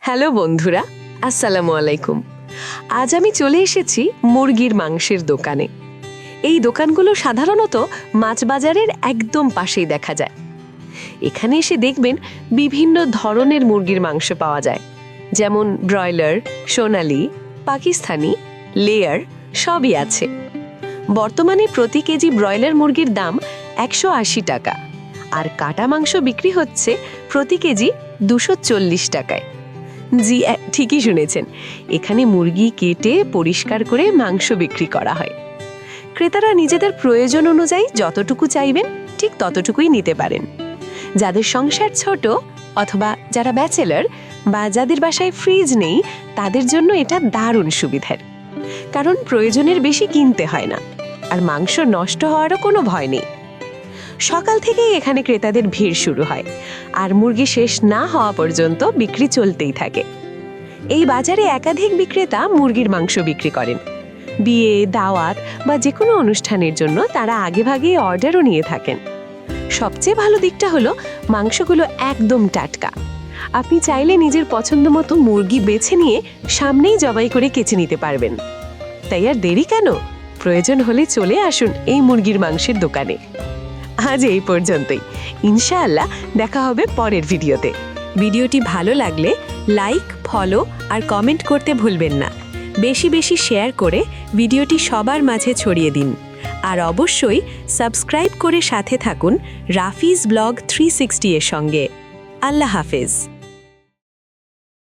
Hello বন্ধুরা, আসসালামু আলাইকুম। আজ আমি চলে এসেছি মুরগির মাংসের দোকানে। এই দোকানগুলো সাধারণত মাছ বাজারের একদম পাশেই দেখা যায়। এখানে এসে দেখবেন বিভিন্ন ধরনের মুরগির মাংস পাওয়া যায়, যেমন ব্রয়লার, সোনালি, পাকিস্তানি, লেয়ার সবই আছে। বর্তমানে প্রতি কেজি ব্রয়লার মুরগির দাম 180 টাকা, আর কাটা মাংস বিক্রি হচ্ছে প্রতি কেজি 240 টাকায়। জি, ঠিকই শুনেছেন, এখানে মুরগি কেটে পরিষ্কার করে মাংস বিক্রি করা হয়। ক্রেতারা নিজেদের প্রয়োজন অনুযায়ী যতটুকু চাইবেন ঠিক ততটুকুই নিতে পারেন। যাদের সংসার ছোট অথবা যারা ব্যাচেলর বা যাদের বাসায় ফ্রিজ নেই, তাদের জন্য এটা দারুণ সুবিধার, কারণ প্রয়োজনের বেশি কিনতে হয় না, আর মাংস নষ্ট হওয়ারও কোনো ভয় নেই। সকাল থেকেই এখানে ক্রেতাদের ভিড় শুরু হয়, আর মুরগি শেষ না হওয়া পর্যন্ত বিক্রি চলতেই থাকে। এই বাজারে একাধিক বিক্রেতা মুরগির মাংস বিক্রি করেন। বিয়ে, দাওয়াত বা যে কোনো অনুষ্ঠানের জন্য তারা আগেভাগেই অর্ডারও নিয়ে থাকেন। সবচেয়ে ভালো দিকটা হলো মাংসগুলো একদম টাটকা। আপনি চাইলে নিজের পছন্দ মতো মুরগি বেছে নিয়ে সামনেই জবাই করে কেচে নিতে পারবেন। তাই আর দেরি কেন? প্রয়োজন হলে চলে আসুন এই মুরগির মাংসের দোকানে। আজ এই পর্যন্তই। ইনশাআল্লাহ দেখা হবে পরের ভিডিওতে। ভিডিওটি ভালো লাগলে লাইক, ফলো আর কমেন্ট করতে ভুলবেন না। বেশি বেশি শেয়ার করে ভিডিওটি সবার মাঝে ছড়িয়ে দিন। আর অবশ্যই সাবস্ক্রাইব করে সাথে থাকুন রাফিজ ব্লগ 360 এর সঙ্গে। আল্লাহ হাফেজ।